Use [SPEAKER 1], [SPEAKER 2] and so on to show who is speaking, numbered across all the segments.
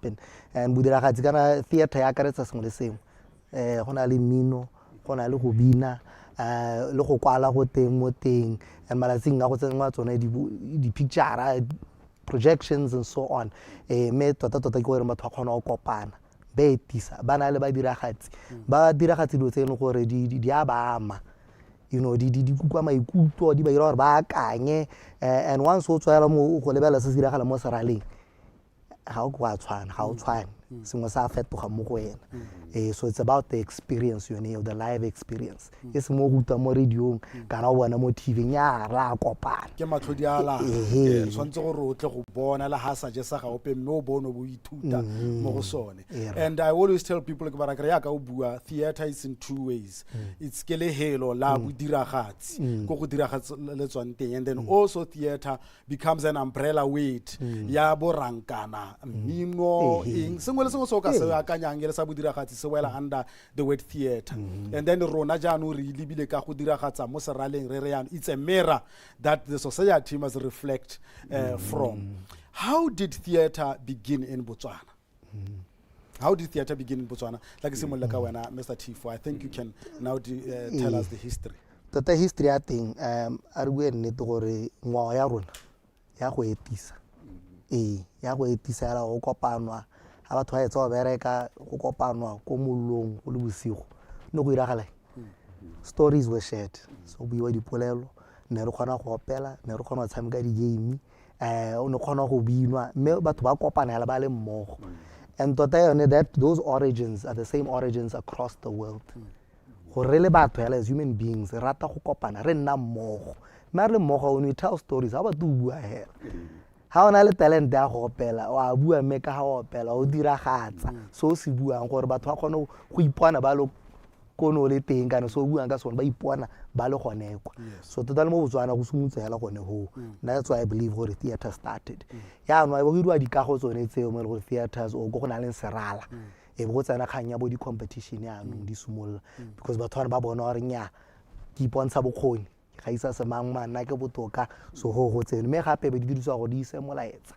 [SPEAKER 1] happen. And bodiragatsi kana theater ya akaretsa sengwe le sengwe. Go na le mmino, go na le go bina, le go kwala go teng mo teng, and malatsing a go tsenngwa tsone di-picture, projections and so on. Me tota ke gore batho ba kgona go kopana ba etisa ba na le ba diragatsi dilo tse leng gore di a ba ama, you know, di kukwa maikutlo, di ba dira gore ba akanye, and once o tswela mo go lebela se se diragala mo seraleng ga o tshwane sengwe sa fetoga mo go wena. So it's about the experience, you know, the live experience. It's mo ruta mo radio kana o bona mo TV nya ra kopana
[SPEAKER 2] ke matlhodi a la tshwantse gore o tle go bona la ha sa je sa ga ope mme o bona bo ithuta mo go sone. And I always tell people ke bara ya ka o bua theater is in two ways. It's ke le helo la bo diragatsi go diragatsa le tswanteng, and then also theater becomes an umbrella weight ya bo rankana mmino ing sengwe le sengwe so ka se akanyang le sa bo diragatsi se wela under the word theater. And then rona jaanong re libile ka go diragatsa mo seraleng re yang, it's a mirror that the society must reflect from. How did theater begin in Botswana? How did theater begin in Botswana? Like similar ka wena Mr. Tifo, I think you can now tell us the history.
[SPEAKER 1] The history I think a re bue nnete gore ngwao ya rona ya go etisa ya go etisa ya go kopanwa ha batho ba etsa go bereka go kopanwa ko mollong go le bosigo no go iragala. Stories were shared, so buiwa dipolelo, ne re kgona go opela, ne re kgona go tshameka di game, o ne kgona go binwa mme batho ba kopana ba le mmogo. And tota yone that those origins are the same origins across the world. Go re le batho as human beings rata go kopana re nna mmogo, mme re le mmogo when we tell stories ha ba tu bua hela. Ha ona le talent ya go opela wa bua mme ka ha opela o diragatsa so se buang gore batho ba kgone go ipona ba lo kono le teng kana so buang ka sone ba ipona ba le gonekwa. So tota le mo Botswana go sumutse hela gone ho. That's why I believe gore theater started. Ya no go dirwa dikago tsone tseo mo gore theaters o go na le serala e bo tsena khanya bo di competition ya no di sumolla because batho ba bona gore nya ke ipontsha bokgoni ga isa se mang mana ke botoka so go tsene me gape be di dirisa go di ise molaetsa.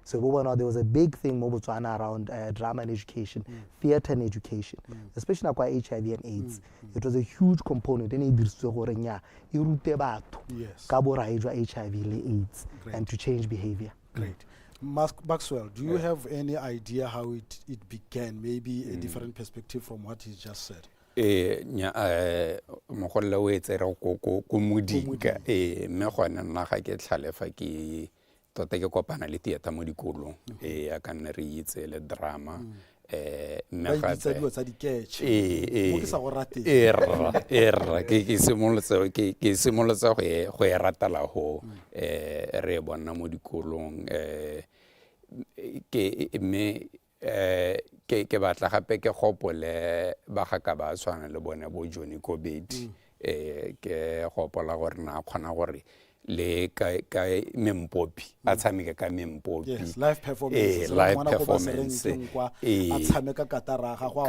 [SPEAKER 1] So there was a big thing mo Botswana around drama and education, theater and education, especially now HIV and AIDS. It was a huge component in dirisitswe gore nya e rute batho ka borai jwa HIV le AIDS and to change behavior.
[SPEAKER 2] Great. Maxwell, do you have any idea how it began? Maybe a different perspective from what he just said.
[SPEAKER 3] Nya mogolle o etsere go modika me gona nna ga ke tlhalefa ke tota ke kopana le theater mo dikolong ya ka nne re itse le drama
[SPEAKER 2] me ga tsa di tsa diketch mo ke sa go rate
[SPEAKER 3] ke simolotse go e ratela ho re bona mo dikolong ke me ke batla gape ke gopole ba ga ka ba tshwana le bone bo Johnny Kobedi ke gopola gore na khona gore le ka mempopi a tshameka ka mempopi
[SPEAKER 2] live performance a tshameka kataraga go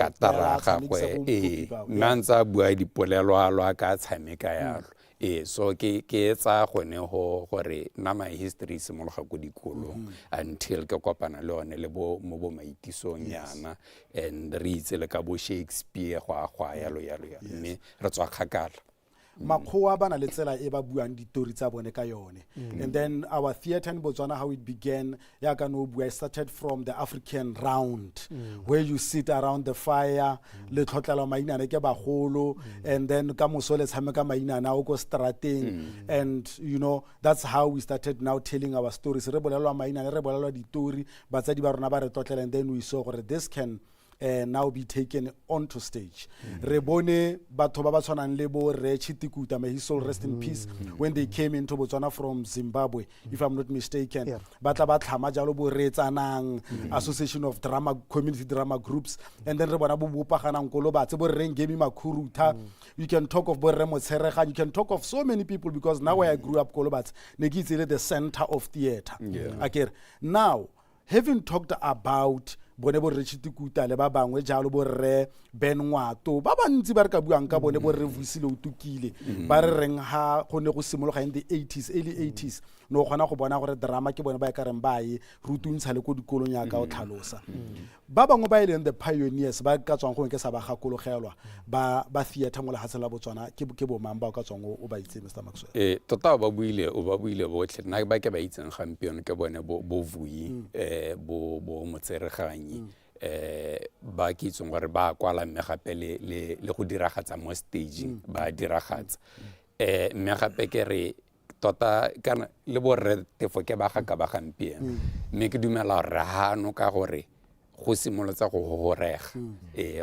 [SPEAKER 3] nantsa bua dipolelo a lwa ka tshameka yalo so ke etsa gone ho gore na my history se mo go dikolo until ke kopana le one le bo mo bo maitisong yana and re itse le ka bo Shakespeare go yalo mme re tswa khakala
[SPEAKER 2] makgowa bana le tsela e ba buang ditori tsa bone ka yone. And then our theater in Botswana, how it began, ya ka no bua, started from the African round where you sit around the fire le tlhotlala mainana ke bagolo and then ka moso le tshameka mainana o go strateng and you know that's how we started now telling our stories. Re bolelwa mainana re bolelwa ditori batsadi ba rona ba re tlotlela, and then we saw gore this can now be taken onto stage. Re bone batho ba ba tshwanang le bo Re Chitikuta, may his soul rest in peace, when they came into Botswana from Zimbabwe, if I'm not mistaken. Batla ba tlhama jalo bo Re Tsanang Association of Drama Community Drama Groups, and then re bona bo bopagana nkolo ba tse bo Re Ngemi Makhuruta. You can talk of bo Re Motshega, you can talk of so many people because now where I grew up Kolobatse ne ke itse the center of theater. Okay. Now, having talked about bone bo re Chitikuta le ba bangwe jalo bo re Ben Ngwato ba bantsi ba re ka buang ka bone bo re Vusile Utukile ba re reng ha go ne go simologa in the 80s early 80s no gona go bona gore drama ke bone ba ka reng ba e rutuntsha le ko dikolong ya ka o tlhalosa ba bangwe ba ile the pioneers ba ka tswang go nke sa ba gakologelwa ba theater mo lehatshe la Botswana ke bo mang ba ka tswang o ba itse Mr. Maxwell
[SPEAKER 3] tota ba buile botlhe nna ba ke ba itseng gampieno ke bone bo Vui bo Motsereganyi ba ke itseng gore ba kwala mme gape le go diragatsa mo staging ba diragatsa mme gape ke re tota kana le bo re tefo ke ba ga ka ba gampieno mme ke dumela gore hano ka gore go simolotsa go gorega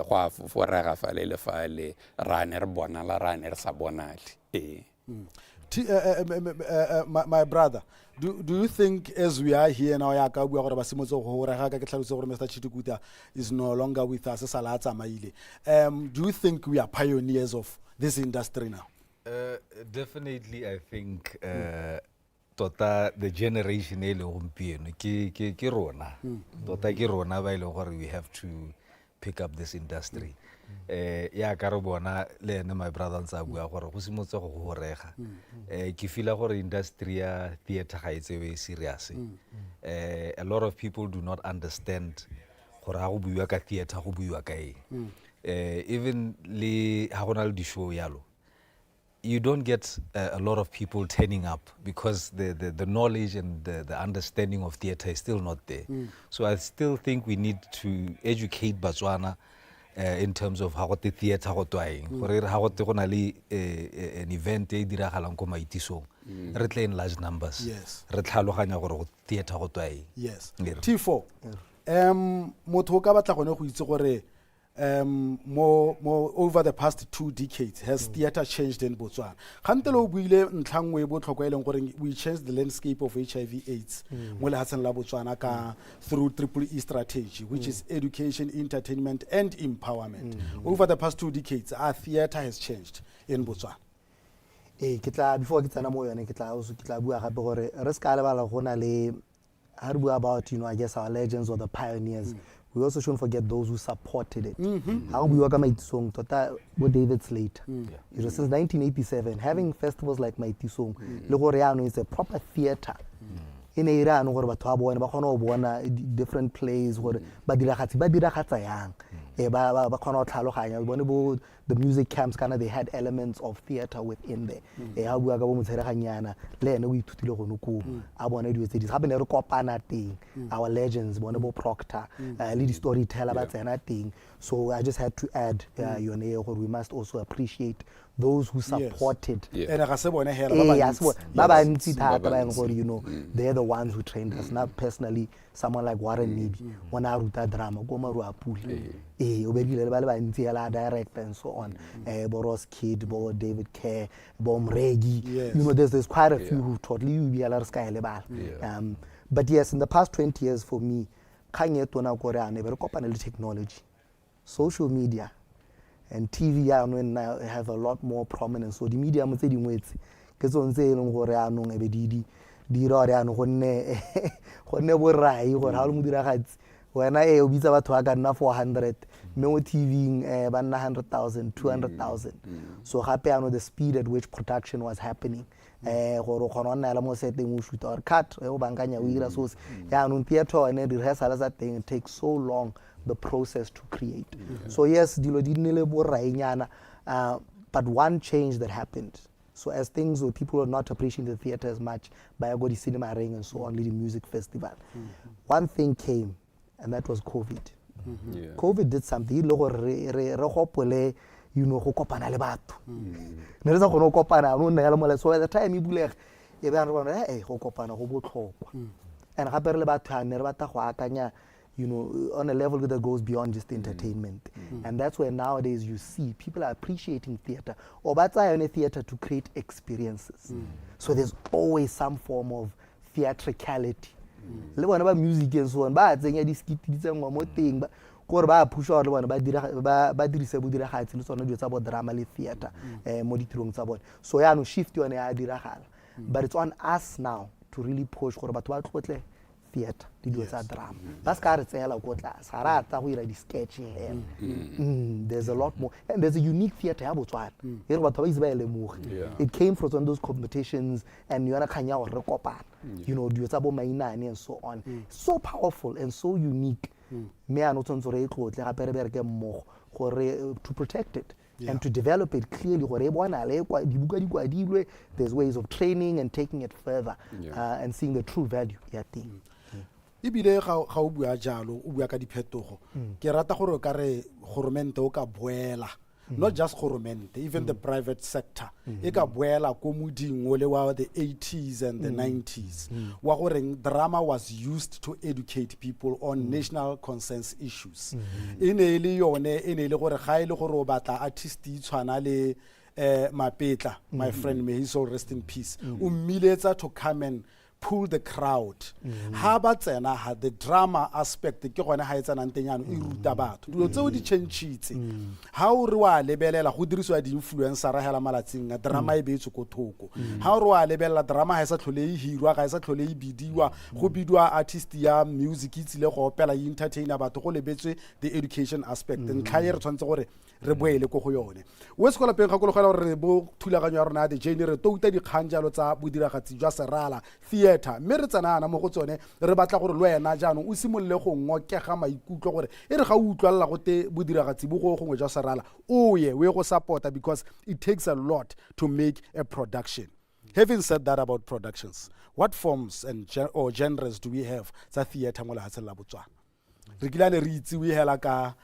[SPEAKER 3] go a forega fa le fale ra ne re bonala ra ne re sa bonale
[SPEAKER 2] my brother, do you think as we are here now ya ka bua gore ba simotse go gorega ka ke tlhalose gore Mr. Chitikuta is no longer with us sa la tsamaile do you think we are pioneers of this industry now?
[SPEAKER 4] Definitely, I think tota the generation e le gompieno ke rona tota ke rona ba ile gore we have to pick up this industry ya ka re bona le ene my brother ntsa bua gore go simotse go gorega ke feel gore industry ya theater ga itse we serious a lot of people do not understand gore ha go buiwa ka theater go buiwa ka even le ha gona le di show yalo you don't get a lot of people turning up because the knowledge and the understanding of theater is still not there. So I still think we need to educate Botswana in terms of how the theater go twaeng gore ha go te go na le an event e diragalang ko maitisong re tle in large numbers re tlhaloganya gore go theater go twaeng
[SPEAKER 2] T4 motho ka batla gone go itse gore more over the past 2 decades has theater changed in Botswana. Khantelo buile ntlhangwe bo tlhoko eleng gore we changed the landscape of HIV AIDS mo lehatsheng la Botswana ka through EEE strategy which is education, entertainment and empowerment. Over the past 2 decades our theater has changed in Botswana.
[SPEAKER 1] Before ke tsana mo yone ke tla bua gape gore re ska le bala gona le ha re bua about I guess our legends or the pioneers. We also shouldn't forget those who supported it. How we work Maitisong, Tota, with David Slater. Since 1987, having festivals like Maitisong, Logoreano is a proper theater. In Iran, or Batabo and Bakono, different plays, or Badirahatsa Yang, Bakono Taloha, the music camps, kind of they had elements of theater within there. How we are going to Serahanyana, Len, we to Tilonuku, I wanted to say this happened to Copana thing, our legends, Bonobo Proctor, lead storyteller, that's thing. So I just had to add your name, we must also appreciate those who supported. They're the ones who trained us. Not personally, someone like Warren Nibi, Wanaruta drama, Gomaru Apuli, director and so on. Boros Kid, Bo David Kerr, Bom Regi. There's quite a few who totally be a sky lebal. But yes, in the past 20 years for me, Kanye Tona Korea never copied technology, social media. And TV now have a lot more prominence. So the media must say the words. Because on say no Koreano ebedidi di roreano honne borai gore ha lo modira gatsi wena o bitsa batho ba ka nna 400 me TV ba nna 100,000 200,000 so gape the speed at which production was happening gore khona nna la mo setting o shoot or cut o bankanya o ira so ya no theater and the rehearsal that thing takes so long the process to create. So yes, dilo di nele borainyana but one change that happened. So as things where people are not appreciating the theater as much, by go the cinema ring and so on, the music festival. One thing came, and that was COVID. COVID did something. Go kopana le batho. Ne re sa go kopana no nna ya le so at the time e bulega e be re bona go kopana go botlhokwa. And gape re le batho ha ne re batla go akanya on a level that goes beyond just entertainment. And that's where nowadays you see people are appreciating theater. Or that's why theater to create experiences. So there's always some form of theatricality. Le bona ba music and so on, ba tsenya di skit di tsengwa mo teng ba gore ba push out le bona ba dirisa bo diragatsi le tsona dio tsa bo drama le theater mo ditirong tsa bona. So ya no shift yone ya diragala. But it's on us now to really push gore batho ba tlotle theatre di dilo tsa drama ba se ka re tseela ko tlase ga rata go ira di-sketching hela there's a lot more and there's a unique theatre ya Botswana e re batho ba itse ba e lemoge it came from those competitions and yona kgang ya gore re kopana you know dilo tsa bo mainane and so on so powerful and so unique me ano tshwanetse re e tlotle gape re bereke mmogo gore to protect it and to develop it clearly gore e bonale dibuka di kwadilwe there's ways of training and taking it further and seeing the true value ya teng
[SPEAKER 2] ebile ga o bua jalo o bua ka diphetogo ke rata gore ka re goromente o ka boela not just goromente even the private sector e ka boela ko moding ole wa the 80s and the 90s wa gore drama was used to educate people on national consensus issues ene le yone ene le gore ga ile gore o batla artist e tshwana le Mapetla my friend may his soul rest in peace o mmiletsa to come and pull the crowd ha ba tsena ha the drama aspect ke gone ha etsana ntenyano e ruta batho dilo tseo di changeitse ha o re wa lebelela go diriswa di influencer ra hela malatsing na drama e beetse ko thoko ha o re wa lebelela drama ha e sa tlhole e hirwa ga e sa tlhole e bidiwa go bidwa artist ya music itsile go opela e entertainer batho go lebetse the education aspect ntlha ye re tshwantse gore re boele ko go yone o se kola peng gakologela gore re bo thulaganyo ya rona ya the journey re touta dikgang jalo tsa bodiragatsi jwa serala theater mme re tsanana mo go tsone re batla gore le wena jaanong o simolle go ngokega maikutlo gore e re ga o utlwalla go te bodiragatsi bo go gongwe jwa serala o ye we go supporta because it takes a lot to make a production. Having said that about productions, what forms and or genres do we have tsa theater mo lehatsheng la Botswana? Re kilane re itse we hela ka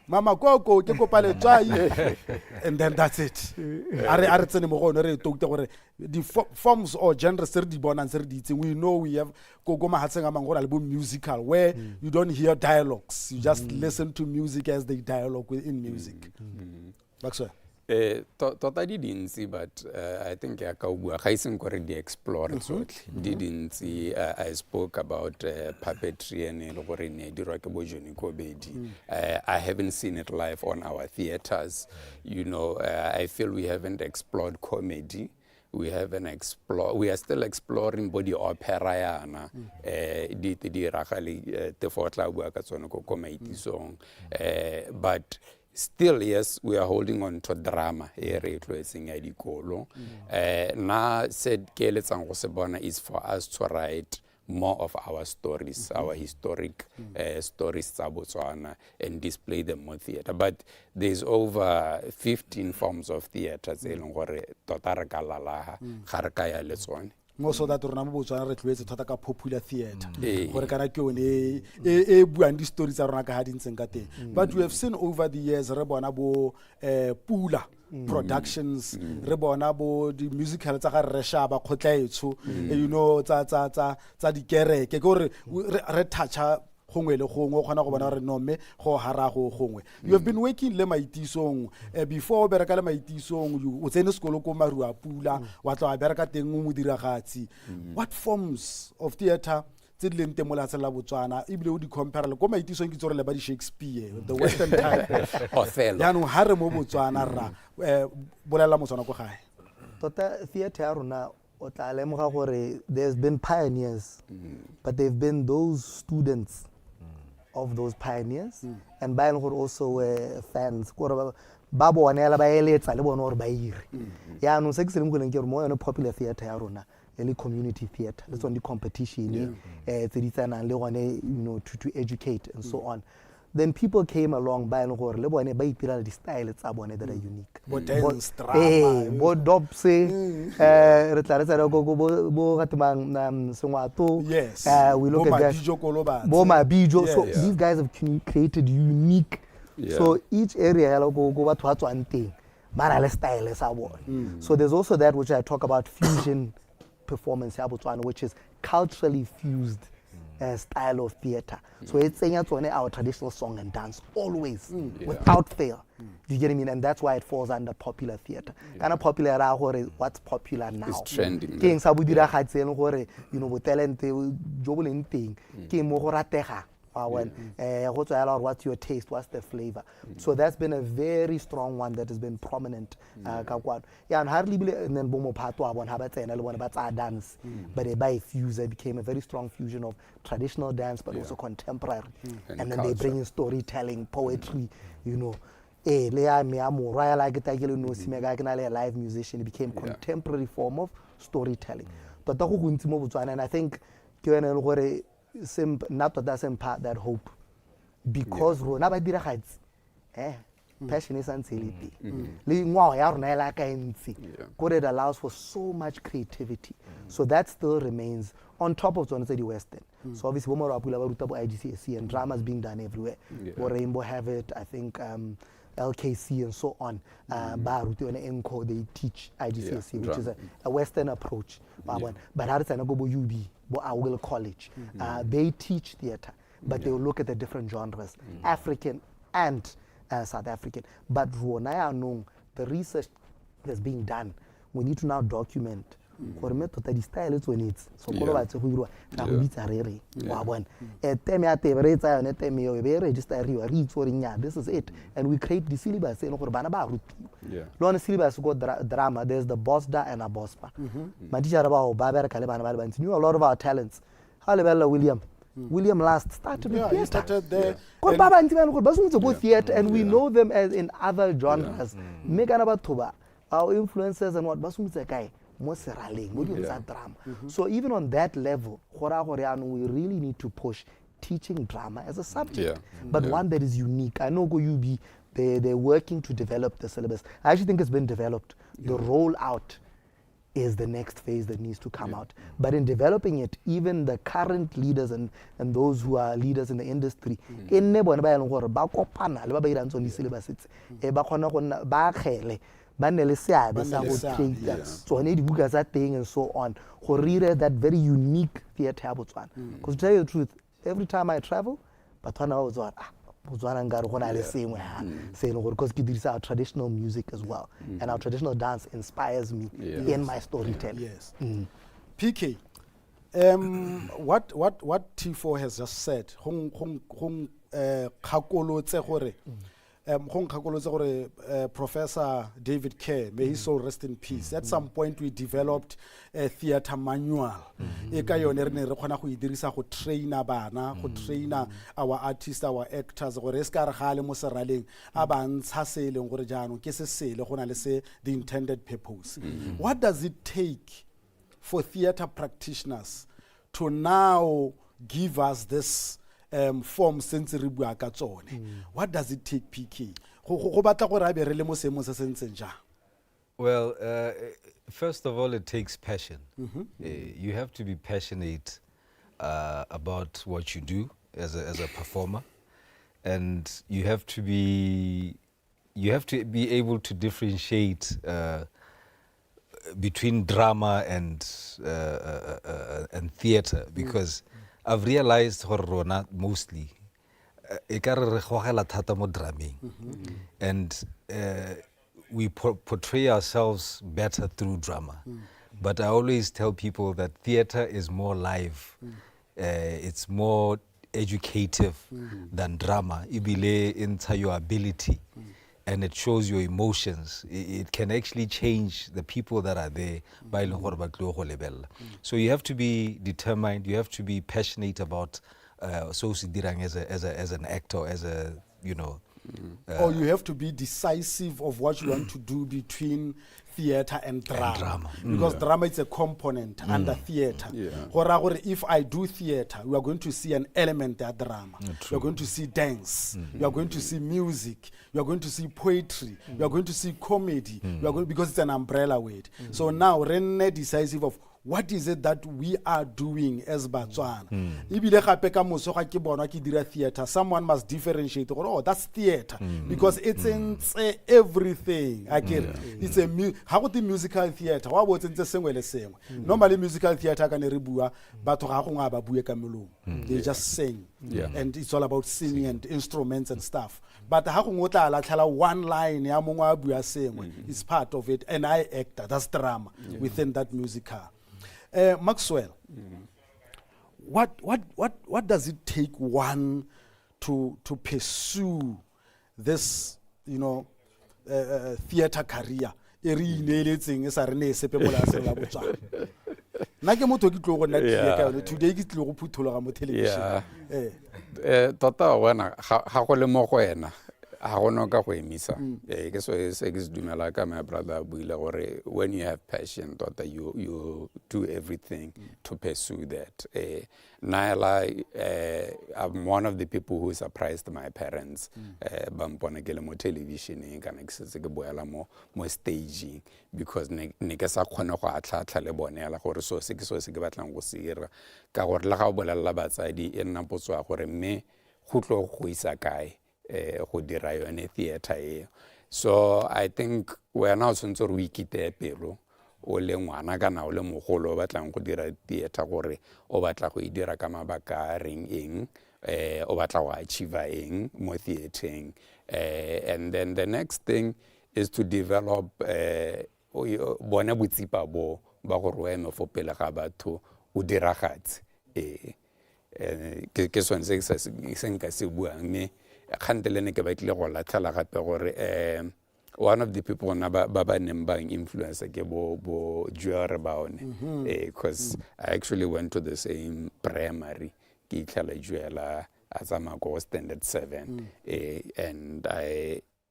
[SPEAKER 2] Mama Koko ke kopale tswai and then that's it. Are tsene mo gone re touta gore the forms or genres tse re di bonang tse re di itseng we know we have go mahatseng a mangwe le bo musical where you don't hear dialogues, you just listen to music as they dialogue within music. Bakso
[SPEAKER 3] tota di dintsi but I think ya ka bua ga iseng gore di explore tsotlhe di dintsi. I spoke about puppetry and le gore ne di rwa ke bo Johnny Kobedi. I haven't seen it live on our theaters, you know. I feel we haven't explored comedy. We are still exploring body opera yana di ragale te fotla bua ka tsone ko komaitisong but still, yes, we are holding on to drama na said is for us to write more of our stories, our historic stories tsa Botswana and display them more theater. But there's over 15 forms of theater tse leng gore tota re ka lalaha ga re ka ya le tsone.
[SPEAKER 2] Most of that rona mo Botswana re tlwetse thata ka popular theater gore kana ke one e buang di stories tsa rona ka ha di ntseng ka teng. But we have seen over the years re bona bo Pula productions re bona bo di musical tsa ga re shaba khotlaetso you know tsa di kereke ke gore re toucha gongwe le gongwe gona go bona re no me go hara go gongwe. You have been working le maitisong before bereka le maitisong o tsene sekolo ko maru a Pula wa tla bereka teng mo diragatsi. What forms of theater tse di leng teng mo lehatsheng la Botswana ebile o di compare le ko maitisong ke tsore le ba di Shakespeare the Western type
[SPEAKER 3] Othello
[SPEAKER 2] yaanong ha re mo Botswana ra bolela Motswana go gae
[SPEAKER 1] tota theater ya rona o tla lemoga gore there's been pioneers but they've been those students of those pioneers and by and also fans gore ba bonela ba eletsa le bona gore ba ire yaanong se ke se leng ke re mo yone popular theater ya rona le community theater that's on the competition tse di tsanang le gone you know to educate and so on. Then people came along by and gore le bone ba itira di style tsa bone that are unique.
[SPEAKER 2] Bo dance drama
[SPEAKER 1] bo dopse re tla re tsara go bo gatemang sengwato.
[SPEAKER 2] Yes.
[SPEAKER 1] We look at that bo mabijo. So these guys have created unique so each area ya go batho ba tswang teng ba ra le style sa bone. So there's also that which I talk about fusion performance ya Botswana which is culturally fused style of theater. So it's saying our traditional song and dance always without fail. You get what I mean? And that's why it falls under popular theater. Kind of popular what's popular now.
[SPEAKER 3] It's trending.
[SPEAKER 1] King sabu dira khatseng gore you know bo talent jo bo leng teng ke mo go ratega What's your taste? What's the flavor? So that's been a very strong one that has been prominent. Yeah, and hardly and then bomo patwa one habits and one about dance, but by fuse it became a very strong fusion of traditional dance, but also contemporary, and then they bring in storytelling, poetry, you know. A live musician, it became contemporary form of storytelling. But and I think not that impart that hope because passion is uncertainty. It allows for so much creativity. So that still remains on top of the Western. So obviously, IGCSE and drama is being done everywhere. Rainbow have it, I think. LKC and so on. They teach IGCSE, which is a Western approach. But UB, Will College, they teach theater, but they will look at the different genres, African and South African. But the research that's being done, we need to now document. So this is it, and we create the syllabus. Syllabus got drama. There's the Bosda and a Bospa. Knew a lot of our talents. William last started with theater.
[SPEAKER 2] He started there.
[SPEAKER 1] Theater, and we know them as in other genres. Our influences and what So even on that level, we really need to push teaching drama as a subject, but one that is unique. I know UB, they're working to develop the syllabus. I actually think it's been developed. The rollout is the next phase that needs to come out. But in developing it, even the current leaders and those who are leaders in the industry, and so on, who read that very unique theater. Because to tell you the truth, every time I travel, because our traditional music as well, and our traditional dance inspires me in my storytelling.
[SPEAKER 2] Yes. PK, what T4 has just said, Professor David Kerr, may his soul rest in peace. At some point, we developed a theater manual. Train our artists, our actors, the intended purpose. What does it take for theater practitioners to now give us this form since what does it take, PK?
[SPEAKER 4] Well, first of all, it takes passion. You have to be passionate about what you do as a performer, and you have to be able to differentiate between drama and theater, because I've realized mostly and we portray ourselves better through drama. But I always tell people that theater is more live, it's more educative than drama. Ibile into your ability, and it shows your emotions. It can actually change the people that are there. So you have to be determined, you have to be passionate about as an actor, as a,
[SPEAKER 2] or you have to be decisive of what you want to do between theater and drama. Because drama is a component under theater. If I do theater, we are going to see an element of drama. You are going to see dance. You are going to see music. You are going to see poetry. You are going to see comedy. You are going, because it's an umbrella word. So now, Rene decisive of what is it that we are doing as Botswana? Theater. Someone must differentiate. Oh, that's theater because it's in everything. It's a how about the musical theater? What about the same? Normally, musical theater can ribua, but they just sing, and it's all about singing and instruments and stuff. But one line is part of it, and I act. That's drama within that musical. Maxwell, what does it take one to pursue this, you know, theater career? Today
[SPEAKER 3] tota wena ga go le mo go wena ga go no ka go emisa ke so se ke dumela ka my brother buile gore when you have passion tota you do everything to pursue that I'm one of the people who surprised my parents ba mpona ke le mo television kana ke se ke boela mo staging because ne ke sa khone go atlhatlha le bonela gore so se ke batlang go sira ka gore la ga o bolella batsadi e nna potso gore mme go tlo go isa kae go dira yone theater e. So I think wena o tshwantse re ikite pelo o le ngwana kana o le mogolo o batlang go dira theater gore o batla go dira ka mabaka reng eng o batla go achieve eng mo theatereng and then the next thing is to develop bona botsipa bo ba gore o eme fo pele ga batho o diragatse ke sone se nka se buang me khantele ne ke batlile go latlhela gape gore one of the people na ba neng bang influencer ke bo Juare baone because I actually went to the same primary ke itlhela Juela as a go standard 7 and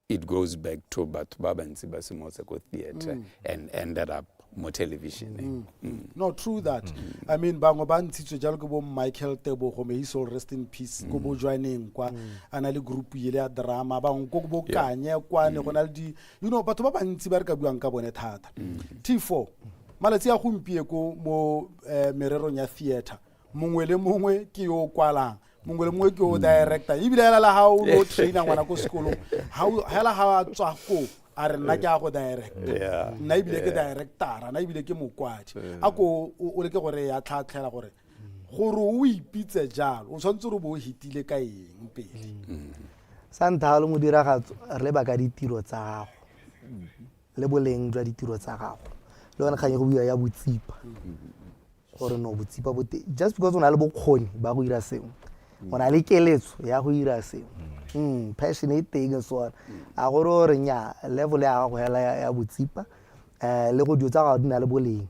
[SPEAKER 3] it goes back to batho ba bantsi ba semotse go theater and ended up mo television
[SPEAKER 2] No, true that. I mean, bango ba ntshitswe jalo ke bo Michael Tebogo, may he soul rest in peace, go bo joining kwa anale group ile ya drama ba go bo kanye kwa ne gona le di, you know, batho ba bantsi ba re ka buang ka bone thata. T4 malatsi a gompie ko mo mererong ya theater mongwe le mongwe ke yo kwalang mongwe le mongwe ke o director ibile la ha o lo trainer ngwana ko sekolong ha tswa ko a re nna ke a go direct nna ibile ke director na ibile ke mokwadi a ko o le ke gore ya tlhatlhela gore o ipitse jalo o tshwantse re bo hitile ka eng pele
[SPEAKER 1] santhalo mo diragatso re ba ka ditiro tsa gago le boleng jwa ditiro tsa gago le wena kganye go bua ya botsipa gore no botsipa just because o na le bokgoni ba go dira sengwe o na le keletso ya go dira sengwe passionate teng so a gore nya level ya go hela ya botsipa le go dio tsa ga dina le boleng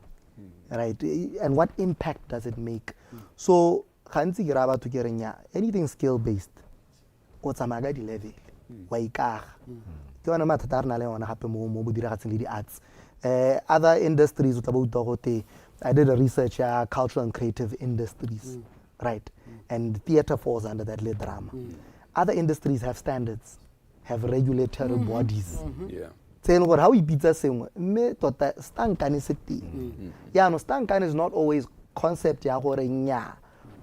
[SPEAKER 1] right and what impact does it make so gantsi ke ra batho ke renya anything skill based o tsamaga di level wa ikaga ke bona mathata rena le yona gape mo bodiragatse le di arts other industries o tla bo utogote I did a research cultural and creative industries right and theater falls under that le drama other industries have standards, have regulatory bodies. Saying what how we beat us saying me tota stankane se teng. Yeah, no stankane is not always concept ya gore nya.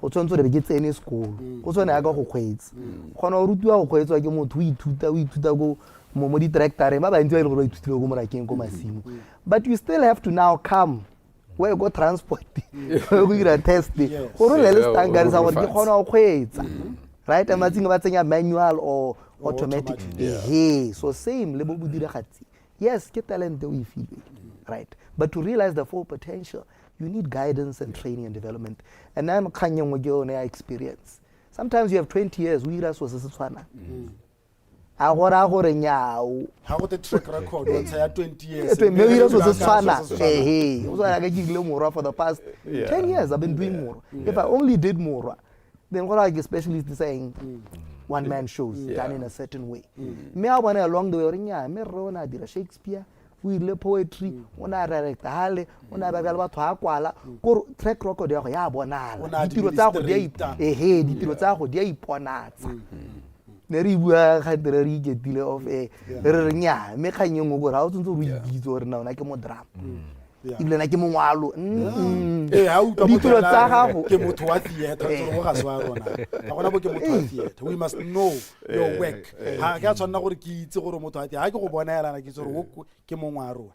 [SPEAKER 1] O tshwanetse re be tsene school. O tsone ya go kgweetsa. Gona o rutiwa go kgweetsa ke motho o ithuta go mo di tractor ba ba ntse ile go ithutile go morakeng go masimo. But you still have to now come where go transport. Go ira test. Go re le stankane sa gore ke gona go kgweetsa. Right, I'm not thinking about manual or automatic. So same le bo diragatsi. Yes, ke talent we feel right, but to realize the full potential, you need guidance and training and development. And I'm kanyeng go na experience. Sometimes you have 20 years we ira so se tswana. A gora gore nyao.
[SPEAKER 2] Ha go the track record o tsaya 20 years.
[SPEAKER 1] Me ira so se tswana. O so ga ke ile morwa for the past 10 years I've been doing more. If I only did more then what are the specialists saying one man shows done in a certain way me a bona along the way nya me rona dira Shakespeare we le poetry ona direct hale ona ba ba batho ha kwala go track record ya go ya bonala ditiro tsa go ditiro tsa go dia iponatsa ne re bua ga dire re iketile of re nya me kganyeng go ra o tsentse re itse gore na ona ke mo drama ibile na ke mongwalo
[SPEAKER 2] ha utlwa ditiro tsa gago ke motho wa theater go ga swa rona ga gona bo ke motho wa theater we must know your work ha ke a tshwanna gore ke itse gore motho wa theater ha ke go bona yela na ke itse gore ke mongwa rona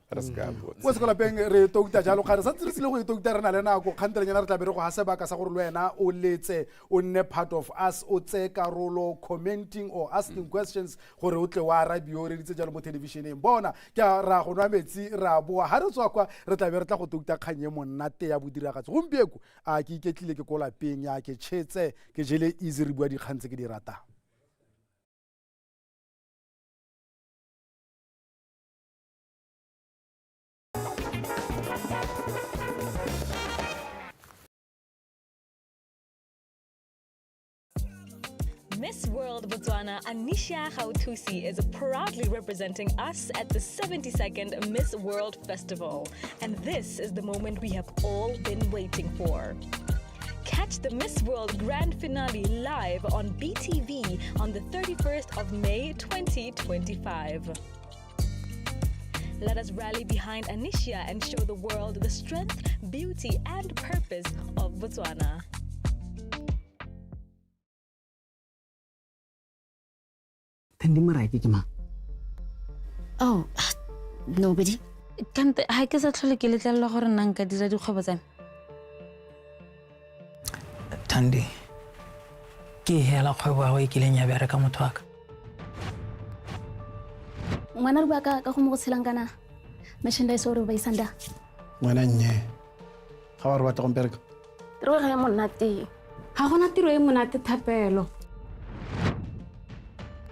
[SPEAKER 2] go se kola peng re touta jalo ga re sa tsirisile go touta rena le nako kgantele nyana re tla be re go ha sebaka sa gore le wena o letse o nne part of us o tse karolo commenting or asking questions gore o tle wa arabi o re ditse jalo mo televisioneng bona ke ra go nwa metsi ra boa ha re tswa kwa re tla be re tla go touta kgang ye monate ya bodiragatsi gompieko a ke iketlile ke ko lapeng ya ke tšhetse ke jele easy re bua dikgang tse ke di ratang.
[SPEAKER 5] Miss World Botswana Anisha Gauthusi is proudly representing us at the 72nd Miss World Festival. And this is the moment we have all been waiting for. Catch the Miss World Grand Finale live on BTV on the 31st of May 2025. Let us rally behind Anisha and show the world the strength, beauty, and purpose of Botswana.
[SPEAKER 6] Oh, nobody. Can't I guess I told you little longer and get this to cover them.
[SPEAKER 7] Tandy, ki hela kwa wa killing ya bereka motwaka.
[SPEAKER 8] Mwana baka ka go mo tshilangana. Merchandise ore ba isanda.
[SPEAKER 9] Mwana nye. Ga wa re batla go mpereka.
[SPEAKER 8] Tiro ga ya monate.
[SPEAKER 6] Ha gona tiro e monate thapelo.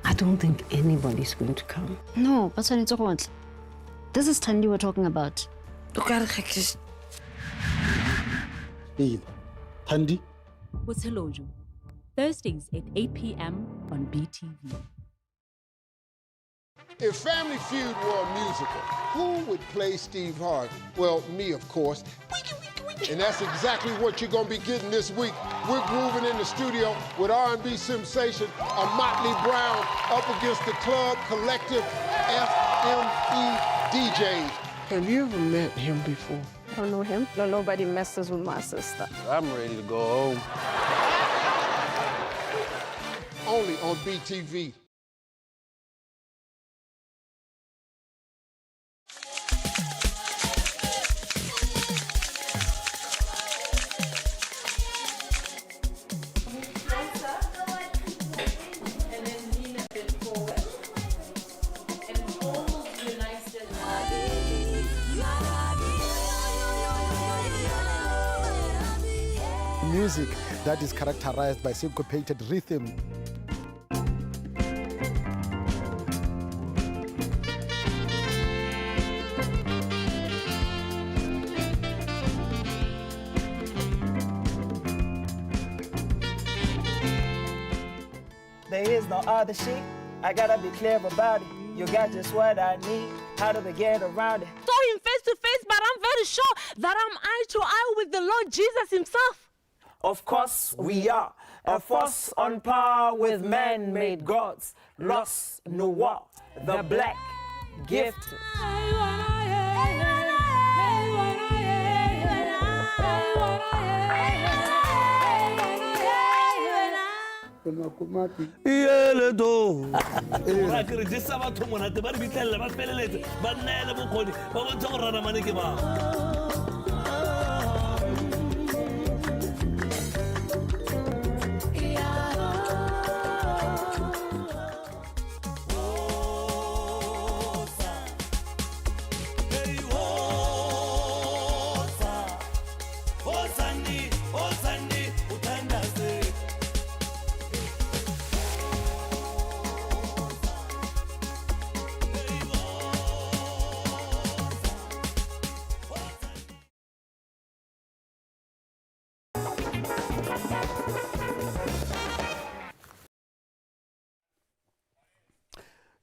[SPEAKER 10] I don't think anybody's going to come.
[SPEAKER 8] No, but it's all. This is Tandy we're talking about.
[SPEAKER 9] Hey, Tandy.
[SPEAKER 11] Botselojo, Thursdays at 8 p.m. on BTV.
[SPEAKER 12] If Family Feud were a musical, who would play Steve Harvey? Well, me, of course. And that's exactly what you're going to be getting this week. We're grooving in the studio with R&B sensation, a Motley Brown up against the Club Collective FME DJs.
[SPEAKER 13] Have you ever met him before?
[SPEAKER 8] I don't know him. No, nobody messes with my sister.
[SPEAKER 13] I'm ready to go home.
[SPEAKER 12] Only on BTV.
[SPEAKER 2] Music that is characterized by syncopated rhythm.
[SPEAKER 14] There is no other shit. I gotta be clear about it. You got just what I need. How do we get around it?
[SPEAKER 15] Saw him face to face, but I'm very sure that I'm eye to eye with the Lord Jesus himself.
[SPEAKER 14] Of course we are. A force on par with man-made gods. Lost no war. The black gift.
[SPEAKER 13] Yeledo.
[SPEAKER 16] Ora ke re disa batho monate ba re bitlhelle ba feleletse ba nnaele bokgoni ba bontsha go rana mane ke ba.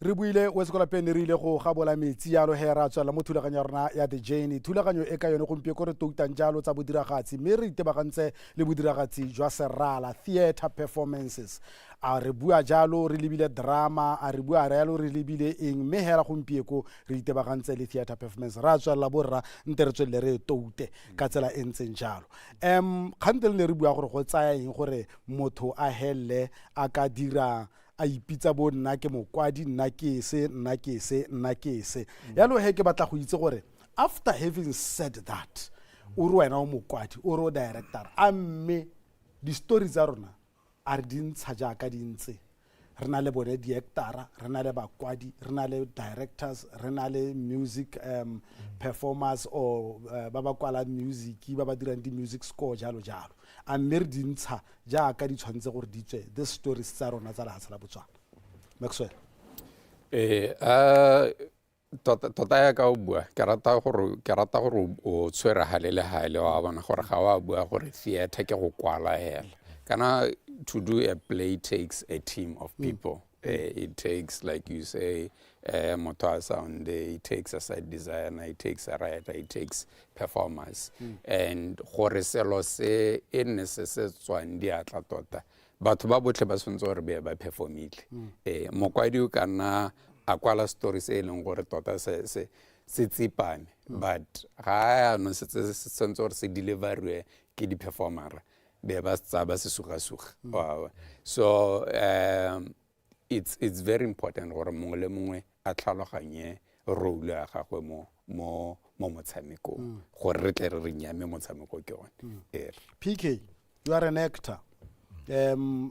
[SPEAKER 2] Re buile o sekola pene re ile go gabola metsi yalo he ra tswela mo thulaganyo rona ya the journey thulaganyo e ka yone gompieko gore toutang jalo tsa bodiragatsi mme re itebagantse le bodiragatsi jwa serala theater performances a re bua jalo re lebile drama a re bua jalo re lebile eng mme hela gompieko re itebagantse le theater performance ra tswela borra nte re tswelle re toute ka tsela e ntseng jalo kgantele ne re bua gore go tsaya eng gore motho a hele a ka dira a ipitsa bo nna ke mokwadi nna ke se yalo he ke batla go itse gore after having said that o re wena o mokwadi o re o director a mme di stories tsa rona a re di ntsha jaaka di ntse re na le bone di-actara, re na le bakwadi, re na le directors, re na le music performers or ba ba kwala music, ba ba dirang di-music score jalo jalo. A mme re di ntsha jaaka di tshwanetse gore di tswe the stories tsa rona tsa lehatshe la Botswana. Maxwell.
[SPEAKER 3] Tota ya ka o bua ke rata gore o tshwere hale le hale wa bona gore ga wa bua gore theater ke go kwala hela. Kana to do a play takes a team of people. It takes, like you say, motho a sound, it takes a side designer, it takes a writer, it takes performers. And gore selo se e nne se tswang diatla tota batho ba botlhe ba tshwanetse gore ba performile. Mokwadi o ka nna a kwala stories e leng gore tota se tsipame, but ga no se tshwanetse gore se deliverwe ke di performer be ba tsaba se suga. So it's very important gore mongwe le mongwe a tlhaloganye role ya gagwe mo motshamekong gore re tle re nyame motshameko ke one.
[SPEAKER 2] PK, you are an actor. Mo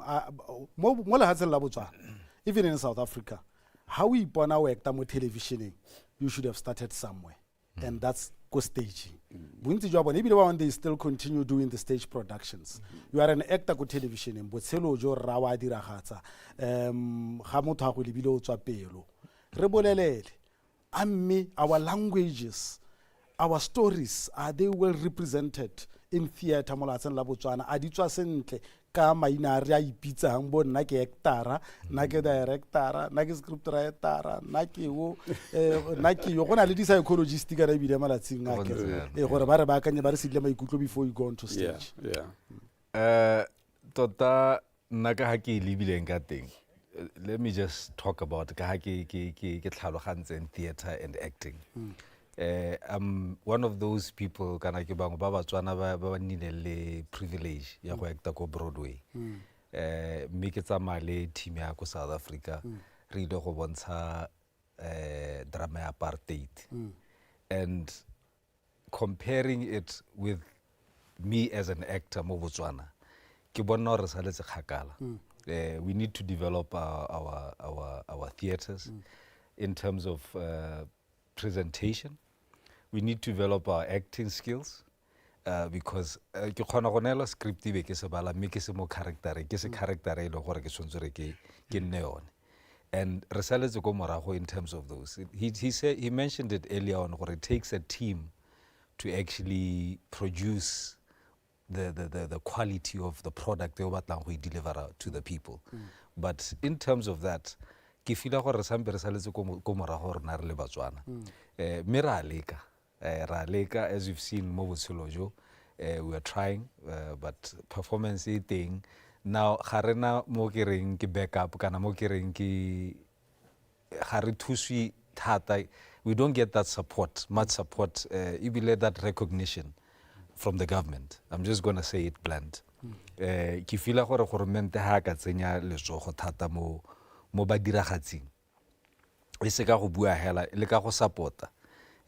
[SPEAKER 2] lehatsheng la Botswana, even in South Africa, how we ipona o actor mo televisioning, you should have started somewhere, and that's go staging. Bontsi jwa bone ebile ba one they still continue doing the stage productions. You are an actor go televisioning, botshelo jo ra wa diragatsa ga motho a go lebile o tswa pelo. Re bolelele amme our languages, our stories, are they well represented in theater mo lehatsheng la Botswana? A di tswa sentle ka maina re a ipitsang bo nna ke actora, nna ke directora, nna ke script writera, nna ke yo go na le di-psychologist ka ra ebile malatsing a ke gore ba re baakanye ba re sedile maikutlo before you go on to stage.
[SPEAKER 4] Tota nna ka ha ke lebileng ka teng, let me just talk about ka ha ke tlhalogantse in theater and acting. I'm one of those people kana ke bangwe ba Batswana ba nnile le privilege ya go acta ko Broadway. Mme ke tsamaya le team ya ko South Africa re ile go bontsha drama ya apartheid. And comparing it with me as an actor mo Botswana, ke bona re saletse kgakala. We need to develop our theaters in terms of presentation. We need to develop our acting skills because ke khona go nela script be ke se bala mme ke se mo character ke se character e le gore ke tshwantse re ke nne yone. And re saletse go morago in terms of those. He mentioned it earlier on gore it takes a team to actually produce the quality of the product they batlang go deliver to the people. But in terms of that, ke fila gore sampe re saletse go morago rena re le Batswana. Me ra leka as you've seen mo botshelo jo, we are trying but performance e teng now ga rena mo ke reng ke backup kana mo ke reng ke ga re thuswi thata. We don't get that support, much support, ebile that recognition from the government. I'm just going to say it blunt. Ke fila gore government ha ka tsenya letsogo thata mo ba diragatsing e se ka go bua hela le ka go supporta.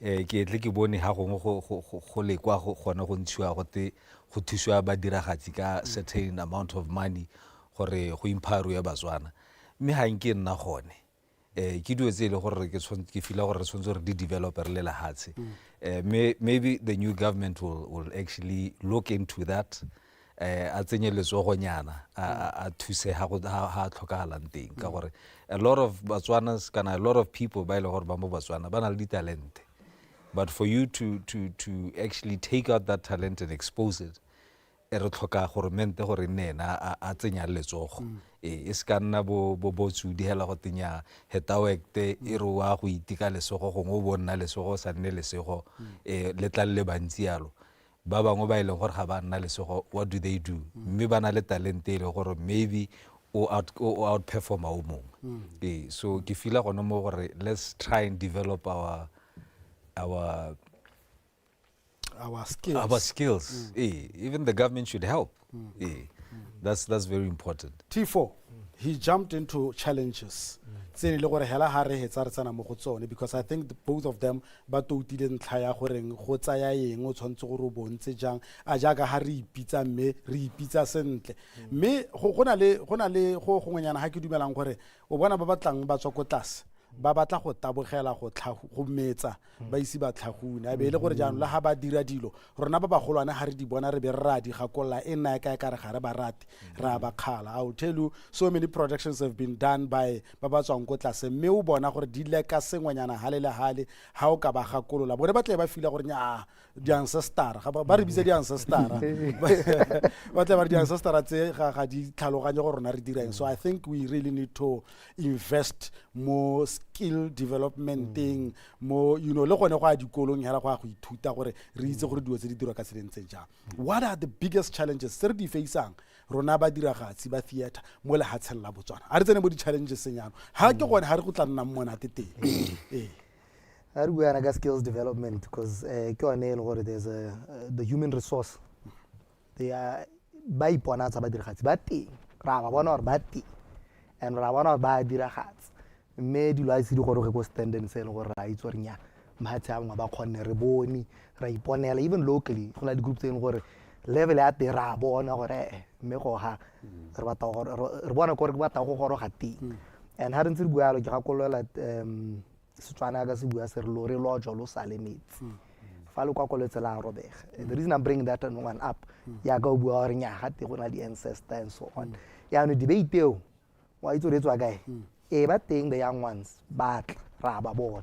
[SPEAKER 4] Ke tle ke bone ha gongwe go lekwa go gona go ntshiwa go thusiwa ba diragatsi ka certain amount of money gore go empower ya Batswana. Mme ha nke nna gone ke dio tse le gore ke fila gore re tshwantse re di developer le lehatshe. Maybe the new government will actually look into that. A tsenye letsogo nyana a thuse ha tlhokagalang teng ka gore a lot of Batswanas kana a lot of people ba ile gore ba mo Batswana ba na le talent, but for you to actually take out that talent and expose it, re tlhoka gore mente gore nena a tsenya letsogo. E se ka nna bo tsudi hela go tenya hetawekte e re wa go itika lesogo gongwe o bona lesogo sa nne lesego le tla le bantsi yalo. Ba bangwe ba ile gore ga ba nna lesego, what do they do? Mme ba na le talent e le gore maybe o out perform o mongwe. So ke fila gone mo gore let's try and develop our
[SPEAKER 2] skills.
[SPEAKER 4] Even the government should help. That's very important.
[SPEAKER 2] T4, he jumped into challenges. Because I think both of them ba toutile ntlha ya gore go tsaya eng o tshwantse gore o bontse jang a jaaka ha re ipitsa mme re ipitsa sentle mme go na le go gongwenyana ha ke dumelang gore o bona ba batlang ba tswa ko tlase ba batla go tabogela go metsa ba isi ba tlhagune a be le gore jaanong la ha ba dira dilo rona ba bagolwane ha re di bona re be ra di gakolla e nna ka re ga re ba rate ra ba khala. I will tell you so many productions have been done by ba ba tswang ko tlase mme o bona gore di leka sengwenyana hale le hale ha o ka ba gakolola bone ba tle ba fila gore nya di ancestor ba re bitse di ancestor ba tle ba di ancestor tse ga di tlhaloganye gore rona re dira eng. So I think we really need to invest more skill developmenting more le gone go a dikolong hela go a go ithuta gore re itse gore dio tse di dirwa ka tseleng tse jang. What are the biggest challenges tse re di faceang rona ba diragatsi ba theater mo le hatshella Botswana a re tsene mo di challenges senyano ha ke gone ha re go tla nna mmona tete
[SPEAKER 1] I re ga skills development because ke one le gore there's the human resource they are ba ipona tsa ba diragatsi ba teng ra ba bona gore ba teng and ra bona ba diragatsi mme dilo a itse di gore go stand and say gore ra itse gore nya mahatsi a ba khonne re bone ra iponela even locally go na di group tse gore level ya te ra bona gore mme go ha re batla gore re bona gore ba batla go goro ga teng and ha re ntse re bua lo ke ga kolola Setswana ga se bua se re lo re lo jolo sale metsi fa le kwa koletsela robega. The reason I'm bringing that one up ya go bua gore nya ga te go na di ancestor and so on ya no debate eo wa itse re tswa kae e ba teng the young ones ba ra ba bona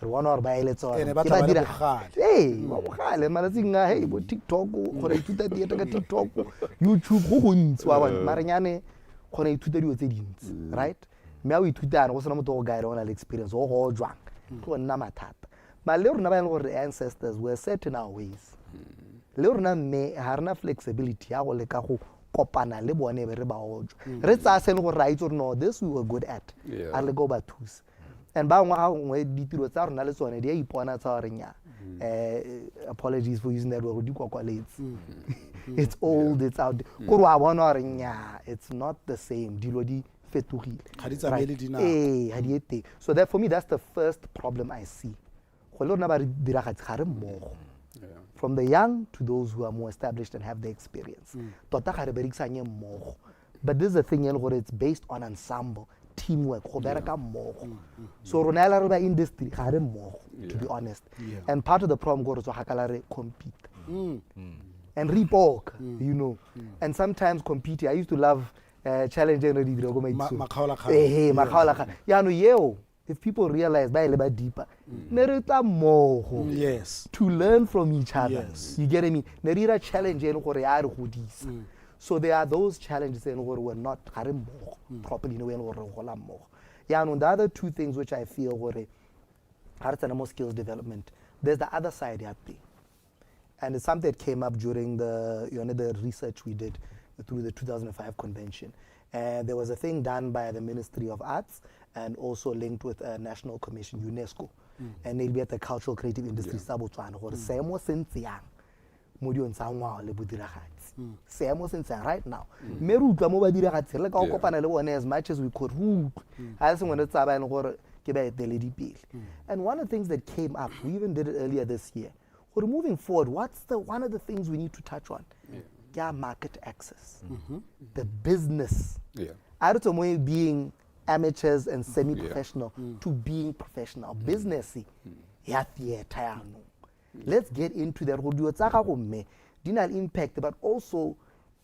[SPEAKER 1] re bona gore ba ile tsona
[SPEAKER 2] ke ba dira
[SPEAKER 1] ba bogale malatsing a hey bo TikTok gore ithuta dieta ka TikTok YouTube go gontsi wa bona marenyane gore ithuta dio tse dintsi right me a o ithutana go sena motho go guide ona le experience go go jwang go nna mathata ba le rona ba ile gore ancestors were set in our ways le rona me ha rena flexibility ya go le ka go kopana le bone be re ba ojo re tsa se le go ra itse no this we were good at a le go ba thusa and ba ngwa ngwe ditiro tsa rona le tsone di a ipona tsa gore nya apologies for using that word di kwakwaletse it's old it's out go wa bona gore nya it's not the same dilo di fetogile so that for me that's the first problem I see go le rona ba diragatsi ga re mmogo from the young to those who are more established and have the experience tota ga re berekisanye mmogo but this is a thing it's based on ensemble teamwork go bereka mmogo so rona la re ba industry ga re mmogo to be honest and part of the problem go re tswa gakala re compete and repok and sometimes compete. I used to love challenging the dilo go makhaola ya no yeo if people realize ba ile ba deeper ne re tla mmogo to learn from each other you get me ne re ra challenge eno gore ya re godisa so there are those challenges eno gore we're not ga re mmogo properly no eno gore go la mmogo ya no the other two things which I feel gore ha re tsena mo skills development there's the other side ya thing and it's something that came up during the research we did through the 2005 convention. There was a thing done by the Ministry of Arts and also linked with a national commission, UNESCO, and they'll be at the cultural creative industry sa Botswana gore seemo sentse yang mo diong tsa ngwao le bodiragatsi seemo sentse right now me re utlwa mo badiragatsi le ka go kopana le bone as much as we could ha se ngone tsa ba ene gore ke ba eteledi pele and one of the things that came up we even did it earlier this year we're moving forward one of the things we need to touch on market access the business I don't know being amateurs and semi-professional to being professional business ya theater let's get into that go tsa ga go mme dinal impact but also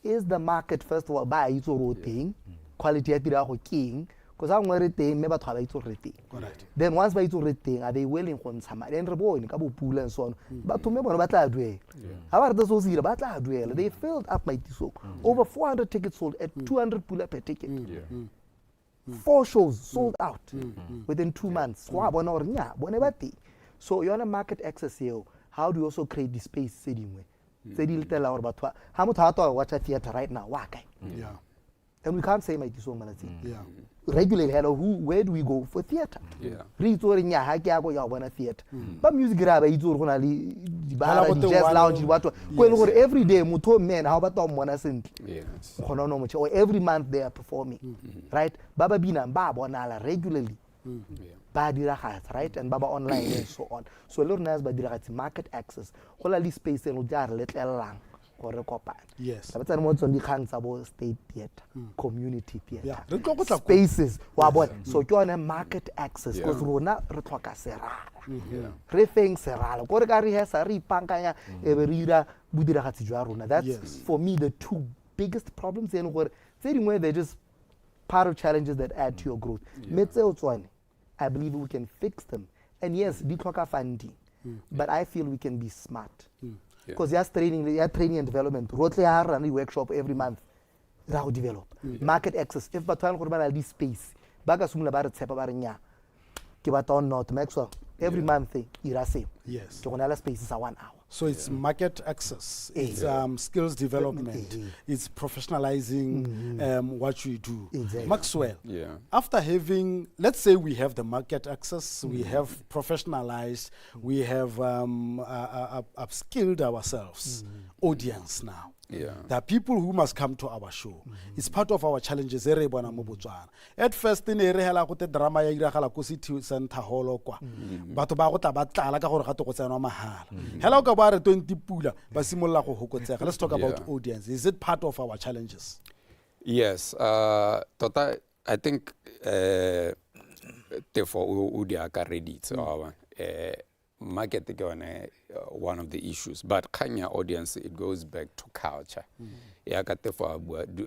[SPEAKER 1] is the market first of all ba itse ro teng quality ya tira go king because I'm re teng me batho ba itse re teng then once ba itse re teng are they willing go ntsha mali and re bone ka bo pula and so on batho me bona ba tla duela ha ba re tso sira ba tla duela they filled up my tiso over 400 tickets sold at 200 pula per ticket 4 shows sold out within 2 months wa bona gore nya bone ba teng so you want market access here how do you also create the space tse dingwe tse di letela gore batho ha motho ha twa watch theater right now wa kae and we can't say my tiso malati regularly hello where do we go for theater re itse gore nya ha ke ya go ya bona theater ba music ra ba itse gore go na le dibara di-jazz lounge di batho ko e le gore every day motho o man ha o batla o mmona sentle kgona no motho or every month they are performing right ba ba binang ba bonala regularly ba diragatsa right and ba ba online and so on so le rona ba diragatsa market access go la le space e le ja re letlelang gore kopana
[SPEAKER 2] yes
[SPEAKER 1] ba tsena mo tsone dikgang tsa bo state theater community theater spaces wa bona so ke yone market access because rona re tlhoka serala re feng serala gore ka re hesa re ipankanya e be re ira bodiragatsi jwa rona that's for me the two biggest problems in gore tse dingwe they just part of challenges that add to your growth metseo tsone I believe we can fix them and yes di tlhoka funding but I feel we can be smart because training and development rotle ya run a workshop every month ra go develop market access if batho ba gore ba na le space ba ka sumula ba re tshepa ba re nya ke ba ton not maxwell every month ira same
[SPEAKER 2] yes
[SPEAKER 1] ke gona la spaces a 1 hour
[SPEAKER 2] so it's market access it's skills development it's professionalizing what you do Maxwell after having let's say we have the market access we have professionalized we have upskilled ourselves audience now there are people who must come to our show it's part of our challenges e re bona mo Botswana at first ne re hela go te drama ya iragala ko City Center Hall kwa batho ba go tla ba tlala ka gore ga to go tsena mahala hela o ka ba re 20 pula ba simolla go hokotsega let's talk about audience is it part of our challenges
[SPEAKER 3] yes tota I think therefore o di aka ready so market ke one of the issues but kanya audience it goes back to culture ya ka tefo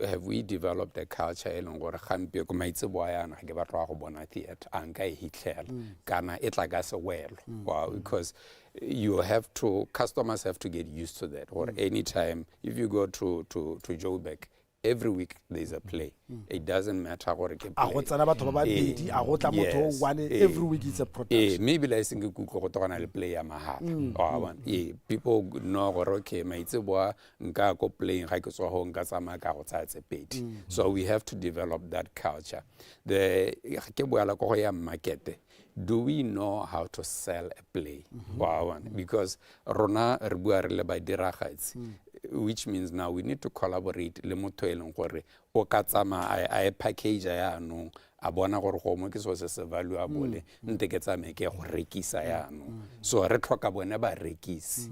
[SPEAKER 3] have we developed a culture e leng gore gampe go maitse bo yana ke ba tloa go bona theater anka e hitlela kana e tla ka se welo wow because you have to customers have to get used to that or anytime if you go to Joburg every week there's a play it doesn't matter gore ke
[SPEAKER 2] every week is a production
[SPEAKER 3] maybe like singe kuko go tona le play ya mahala people know gore okay maitse boa nka go playing ga ke tswa ho nka tsama ka go tsatse pedi so we have to develop that culture the ke boala go ya market do we know how to sell a play because rona re bua re le ba diragatsi which means now we need to collaborate le motho e leng gore o ka tsama a package ya no a bona gore go mo ke so se valuable nte ke tsame ke go rekisa ya no so re tlhoka bone ba rekisi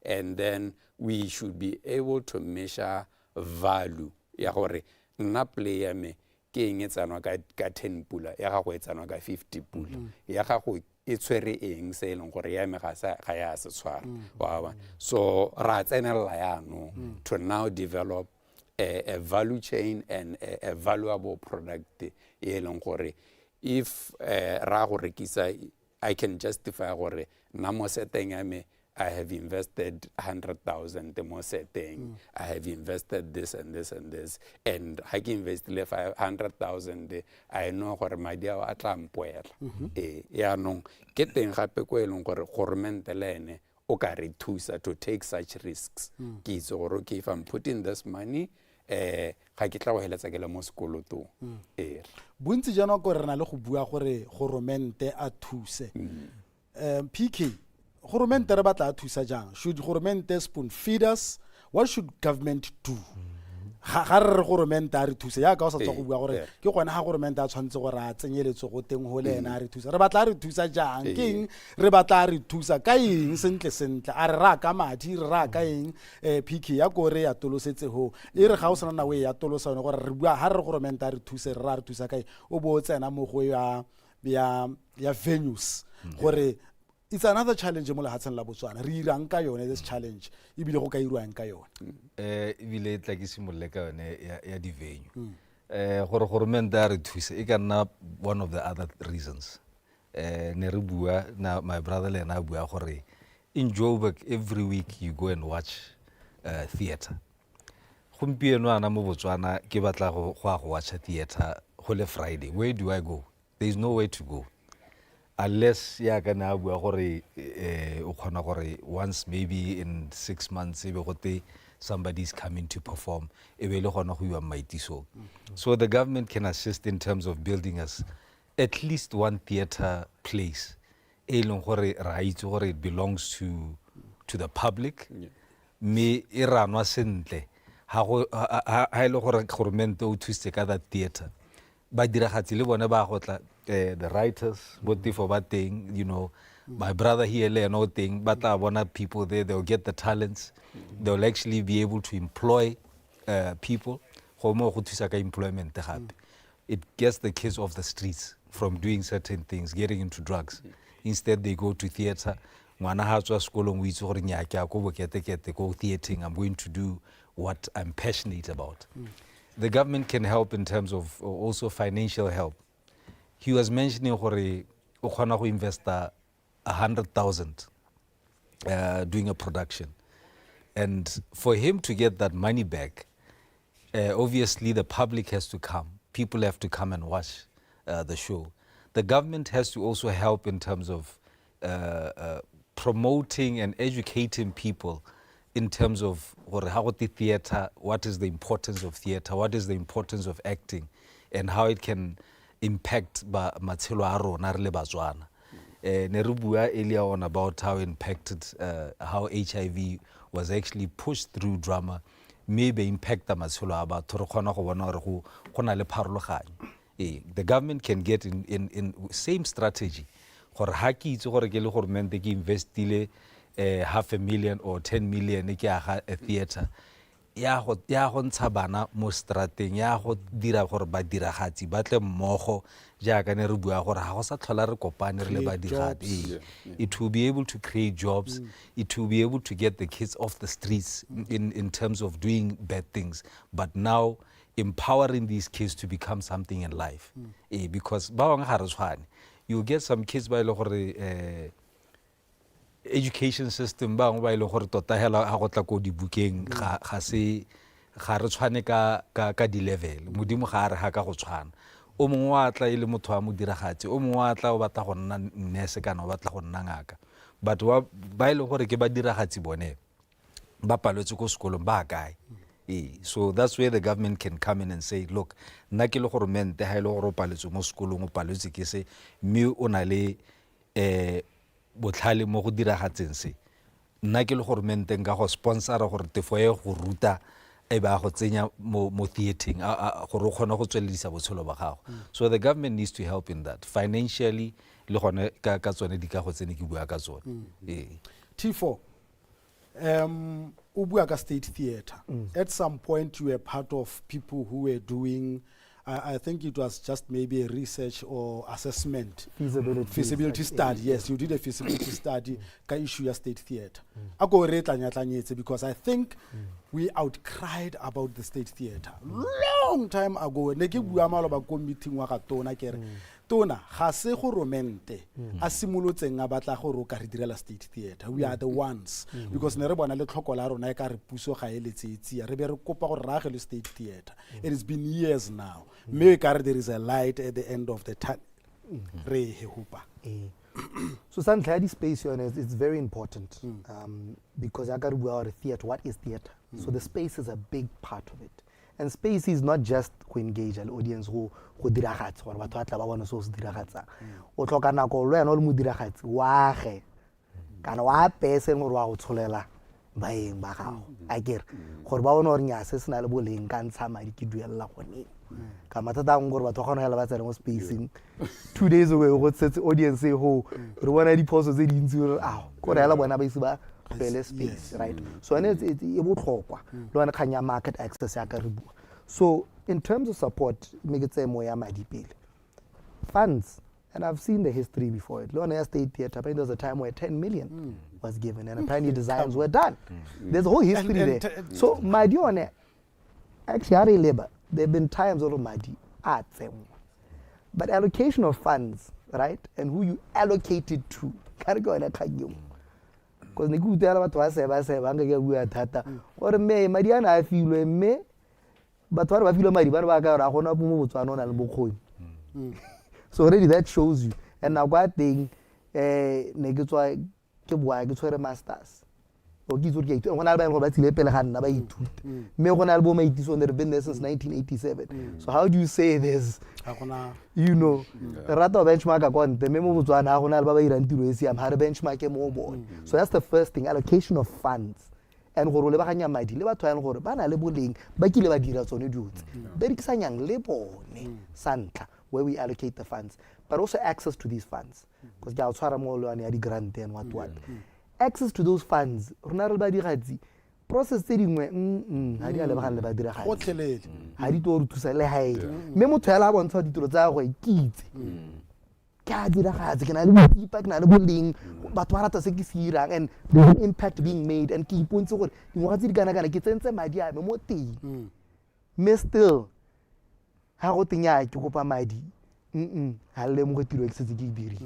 [SPEAKER 3] and then we should be able to measure value ya gore nna play ya me ke eng etsanwa ka 10 pula ya ga go etsanwa ka 50 pula ya ga go e tshwere eng se leng gore ya me ga ya se tshwara so ra tsenela ya no to now develop a value chain and a valuable product e leng gore if ra go rekisa I can justify gore na mo seteng ya me I have invested 100,000 more setting. I have invested this and this and this. And I can invest 100,000. I know gore madi a tla mpoela. Ya no ke teng gape ko eleng gore government lene o ka re thusa to take such risks. Ke itse gore okay if I'm putting this money ga ke tla go heletsa ke le mo sekoloto.
[SPEAKER 2] Bontsi jana go rena le go bua gore government a thuse. PK government re batla thusa jang should government spoon feed us what should government do ga re government a re thusa ya ka o sa tswa go bua gore ke gona ha government a tshwantse gore a tsenyeletso go teng ho lena a re thusa re batla re thusa jang keng re batla re thusa ka eng sentle a re ra ka madi re ra ka eng PK ya gore ya tolosetse ho e re ga o sana na we ya tolosa ne gore re bua ha re government a re thusa re ra re thusa ka o bo tsena mo go ya venues gore it's another challenge mo lehatsheng la Botswana re irang ka yone this challenge e bile go ka irwang ka yone
[SPEAKER 4] e bile tla ke simolle ka yone ya di venue gore government a re thuse e ka nna one of the other reasons ne re bua na my brother le na bua gore in Joburg every week you go and watch theater gompieno ana mo Botswana ke batla go watch theater go le Friday where do I go there is nowhere to go unless ya kana bua gore o khona gore once maybe in 6 months e be gote somebody is coming to perform e be le gona go iwa maitiso so the government can assist in terms of building us at least one theater place e leng gore ra itse gore it belongs to to the public. Me e ranwa sentle ha ile gore government o thuse ka that theater ba diragatsi le bone ba gotla the writers for ba teng, you know, my brother here le no thing but bona people there, they'll get the talents, they'll actually be able to employ people go mo go thusa ka employment gape. It gets the kids off the streets from doing certain things, getting into drugs. Instead they go to theater. Ngwana ha tswa sekolong o itse gore nya ke a go bokete go theatering, I'm going to do what I'm passionate about. The government can help in terms of also financial help. He was mentioning gore o khona go invest 100,000 doing a production, and for him to get that money back, obviously the public has to come, people have to come and watch the show. The government has to also help in terms of promoting and educating people in terms of theater, what is the importance of theater, what is the importance of acting, and how it can impact matshelo a rona re le Batswana. Ne re bua earlier on about how impacted, how HIV was actually pushed through drama, maybe impact matshelo a batho re kgona go bona gore go na le pharologanyo. The government can get in same strategy. Gore ha ke itse gore ke le government ke investile $500,000 or 10 million ke aga a theater ya go ntsha bana mo strateng, ya go dira gore ba diragatsi ba tle mmogo jaaka ne re bua gore ha go sa tlhola re kopane re le ba diragati. It will be able to create jobs, it will be able to get the kids off the streets in terms of doing bad things, but now empowering these kids to become something in life. Because ba bang ga re tshwane, you get some kids ba ile gore education system ba ba ile gore tota hela ha go tla go dibukeng ga se ga re tshwane ka di level modimo ga re ha ka go tshwana. O mongwe wa tla ile motho wa mo diragatse, o mongwe wa tla o batla go nna nurse kana o batla go nna ngaka, but ba ile gore ke ba diragatsi bone ba paletswe go sekolong ba kae. So that's where the government can come in and say, look, nna ke le government ha ile gore o paletswe mo sekolong o paletswe ke se mme o na le botlhale mo go diragatseng se, nna ke le government nka go sponsora gore tefo ye go ruta e ba go tsenya mo theatering gore o kgone go tswelelisa botshelo ba gago. So the government needs to help in that financially, le gone ka tsone di ka go tsene ke bua ka tsone.
[SPEAKER 2] T4 Ubuaga State Theatre. At some point you were part of people who were doing, I think it was just maybe a research or assessment. Feasibility study. Yes, you did a feasibility study ka issue ya State Theatre. I go because I think we outcried about the State Theatre. Long time ago, neke bua malo ba go meeting wa ka tona kere. Tona ga se go romente a simolotseng a batla go roka re direla State Theatre. We are the ones because ne re bona le tlhoko la rona e ka re puso ga e letsetsi re be re kopa go rage le State Theatre. It has been years now. Me ka re there is a light at the end of the tunnel. Re he hopa.
[SPEAKER 1] So santlha space it's very important because I got to go theatre. What is theatre? So the space is a big part of it. And space is not just to engage an audience who diragatsa gore batho ba tla ba bona so se diragatsa. O tlhoka nako lo yana le mo diragatsi wa ge kana wa pese gore wa go tsholela baeng ba gago a kere gore ba bona gore nya se sena le boleng ka ntsha madi ke duelela gone ka matata ngore batho gona hela ba tsena mo spacing 2 days ago go tsetse audience e ho re bona diposo tse dintsi gore gore hela bona ba ise ba bele space, right? So and it's botlhokwa le wena khanya market access ya ka re bua. So in terms of support make it say mo ya madi pele funds, and I've seen the history before it. Leona State Theatre, there was a time where 10 million was given and apparently designs were done. There's a whole history there. So madi one actually are labor. There have been times over madi at them, but allocation of funds, right, and who you allocate it to can't go in a kagyo. Because ne go tela batho ba se ba nga ke bua thata gore me madi ana a filwe me batho ba filwe madi ba ka ra gona mo Botswana ona le bokgoni. So already that shows you. And now what thing ne ke tswa ke bua ke tshwere masters o ke itse gore ke itse go na le ba ba tsile pele ga nna ba ithuta mme go na le bo maitiso they've been there since 1987 so how do you say there's you know rata benchmark ka nte mme mo Botswana go na le ba ba irang tiro e siame ha re benchmark mo bone so that's the first thing, allocation of funds and gore le ba ganya madi le batho ya gore ba na le boleng ba kile ba dira tsone diotse ba dikisanyang le bone santla where we allocate the funds but also access to these funds because ke a tshwara mo le ya di grant and what access to those funds rona re ba digatsi process tse dingwe ha di a lebagana le ba dira
[SPEAKER 2] gotlhelele
[SPEAKER 1] ha di to re thusa le hae mme motho ya la bontsha ditiro tsa go ikitse ke a dira gatse ke na le boipa ke na le boleng batho ba rata se ke se irang and the impact being made and ke ipontse gore dingwaga tse di kana ke tsentse madi a me mo teng me still ha go tenya ke kopa madi ha le mo go tiro ke se ke diri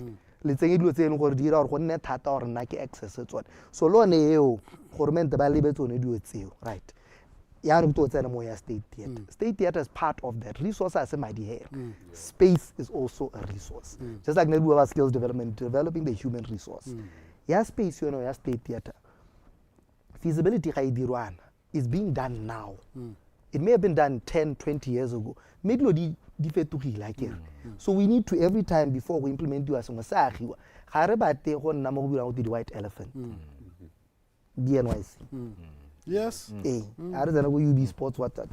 [SPEAKER 1] le tsenge dilo tse ene gore di dira gore go nne thata gore nna ke access tsone so lone eo gore mente ba lebe tsone dilo tseo right ya re to tsena mo ya state theater is part of that resource as madi here space is also a resource just like we have skills development developing the human resource ya space you know ya state theater feasibility ga idirwana is being done now it may have been done 10-20 years ago maybe no di fetogile akere so we need to every time before we implement you as sa agiwa ga re bate go nna mo go dira go di white elephant BNYC
[SPEAKER 2] yes
[SPEAKER 1] I don't know UB Sports what that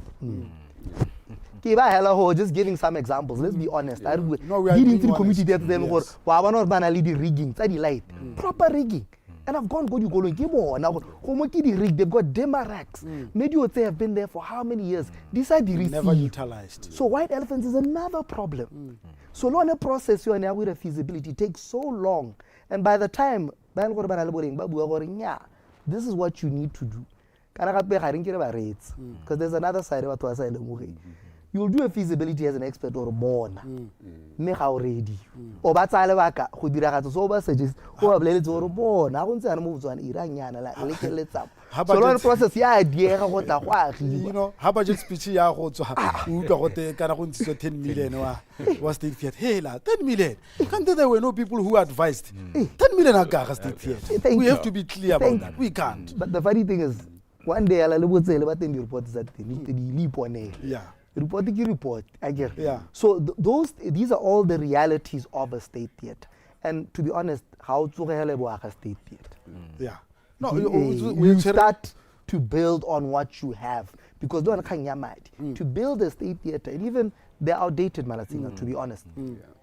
[SPEAKER 1] ke ba hela ho just giving some examples let's be honest I didn't think community that then go wa bona ba na le di rigging tsa di light proper rigging and I've gone go dikolong ke bona go mo ke di rig they've got demaraks maybe they have been there for how many years these are the
[SPEAKER 2] never utilized
[SPEAKER 1] so white elephants is another problem so long a process you are with a feasibility takes so long and by the time ba go ba na le boreng ba bua gore nya this is what you need to do kana gape ga reng ke re ba rets because there's another side of what I say you'll do a feasibility as an expert or bona mme ga o ready o ba tsale baka go diragatsa so ba suggest o ba boleletse gore bona go ntse ana mo Botswana iranyana la le ke letsa so long process ya diega go tla go agi
[SPEAKER 2] you know ha budget speech ya go tswa o utlwa go te kana go ntse 10 million wa state theater hela 10 million can't there were no people who advised 10 million aga state theater we have to be clear about that we can't
[SPEAKER 1] but the funny thing is one day ala le botsele ba teng di reports that di liponela report I get so these are all the realities of a state theater and to be honest how tsogele bo aga state theater
[SPEAKER 2] no
[SPEAKER 1] you start to build on what you have because don't kanya madi to build a state theater and even they're outdated Malatinga to be honest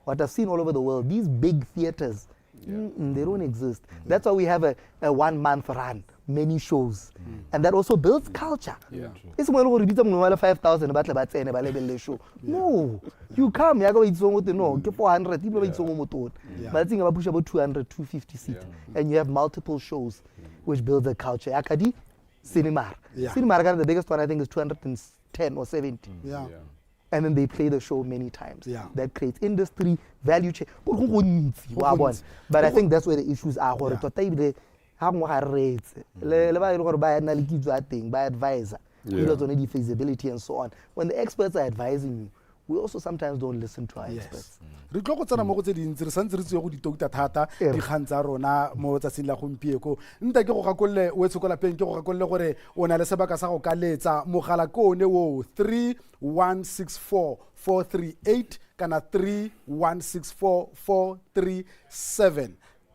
[SPEAKER 1] what I've seen all over the world these big theaters they don't exist that's why we have a 1 month run many shows and that also builds culture it's more go bitsa mo wala 5000 ba tle ba tsene ba lebelle show no you come ya go itsongo te no ke 400 people ba itsongo motona ba tsinga ba pusha bo 200 250 seats and you have multiple shows which builds a culture akadi cinema the biggest one I think is 210 or 70 and then they play the show many times that creates industry value chain but I think that's where the issues are gore tota ibile ha mo ga retse le ba ile gore ba yana le kitso a teng ba advisor ile tsone di feasibility and so on when the experts are advising you we also sometimes don't listen to our experts
[SPEAKER 2] re tlo go tsena mo go tse dintsi re santse re tswe go ditouta thata di khantsa rona mo tsa sila gompieko nta ke go gakolle o etsokola peng ke go gakolle gore o na le sebaka sa go ka letsa mogala ko one wo 3164438 kana 3164437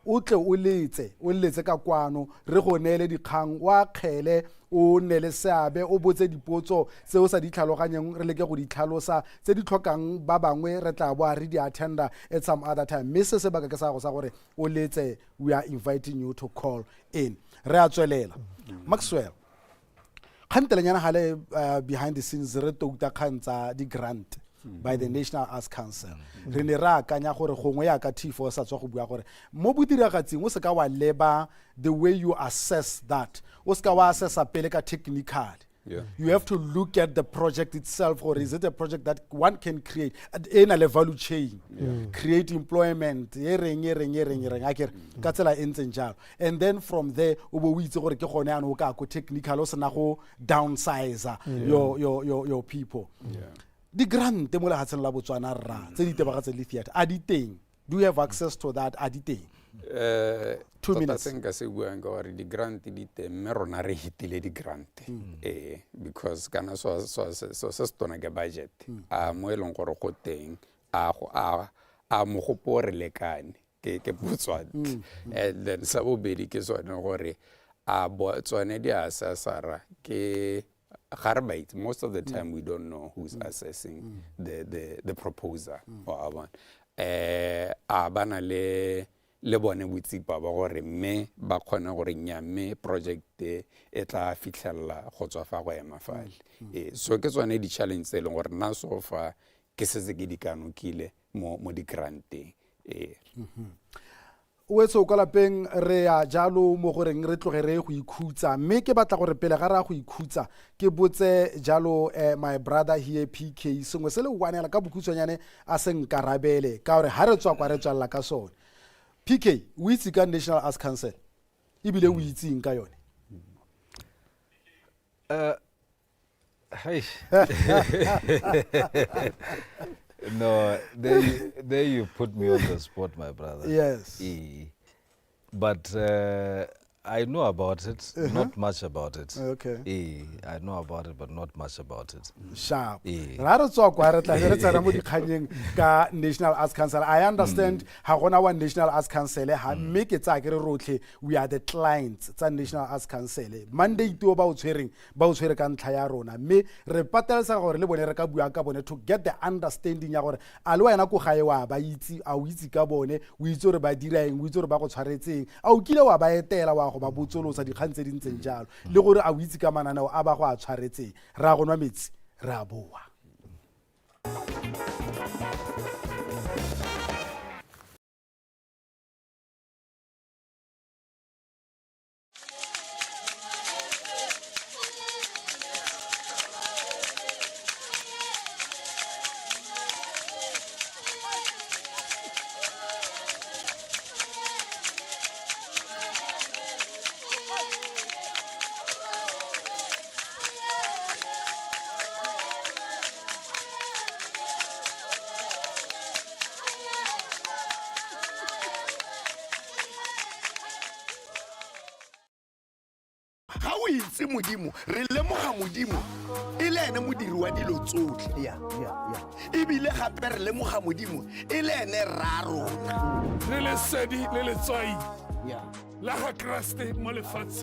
[SPEAKER 2] o tle o letse ka kwano re go neele dikgang wa kgele o nele seabe o botse dipotso tse o sa di tlhaloganyeng re leke go di tlhalosa tse di tlhokang ba bangwe re tla boa re di attenda at some other time mme se sebaka ke sa go sa gore o letse we are inviting you to call in re a tswelela Maxwell khantelanyana hale behind the scenes re touta khantsa di grant by the National Arts Council re ne ra akanya gore gongwe ya ka T4 sa tswa go bua gore mo bodiragatsing o se ka wa leba the way you assess that o se ka wa assessa pele ka technical you have to look at the project itself or is it a project that one can create in a value chain create employment akere ka tsela entseng jalo and then from there o bo o itse gore ke gone ano ka go technical o se na go downsize your people di grant mo la hatsela la Botswana rra tse di tebagatse le theater a di teng do you have access to that a di teng 2 minutes.
[SPEAKER 3] Se nka se buang ka gore di-grant di teng mme rona re hitile di-grant because kana so se tona ke budget a mo e leng gore go teng a mogopo re lekane ke Botswana and then sa bobedi ke sone gore a Botswana di assessora ke garbait most of the time we don't know who's assessing the proposal or one a bana le bone botsipa ba gore mme ba khona gore nya mme project e tla fitlhella go tswa fa go ema fale so ke tsone di challenge tse leng gore na so fa ke setse ke dikanokile mo di granteng
[SPEAKER 2] o etso ka lapeng re ya jalo mo goreng re tloge re go ikhutsa mme ke batla gore pele ga ra go ikhutsa ke botse jalo my brother here PK sengwe se le wanela ka bokhutswanyane a seng karabele ka gore ha re tswa kwa re tswalla ka sone PK o itse ka National Arts Council ibile o itseng ka yone
[SPEAKER 4] Hey. No, there you put me on the spot, my brother.
[SPEAKER 2] Yes.
[SPEAKER 4] But I know about it, not much about it.
[SPEAKER 2] Okay.
[SPEAKER 4] I know about it, but not much about it.
[SPEAKER 2] Sharp. National Arts Council. I understand how one National Arts Council make it we are the clients. It's a National Arts Council. Monday to about hearing kan tlhayarona. Me re patela gore le bone re ka bua ka bone to get the understanding ya gore a le wena go gae wa ba itse a o itse ka bone o itse gore ba dira eng o itse gore ba go tshwaretseng a o kile wa ba etela wa go ba botsolosa dikgang tse dintseng jalo le gore a o itse ka mananeo a ba go a tshwaretseng ra go nwa metsi ra boa
[SPEAKER 17] ga o itse modimo re lemoga modimo e le ene modiri wa dilo tsotlhe ebile gape re lemoga modimo e le ene ra rona
[SPEAKER 16] le lesedi le letswai la ga Kriste mo lefatsheng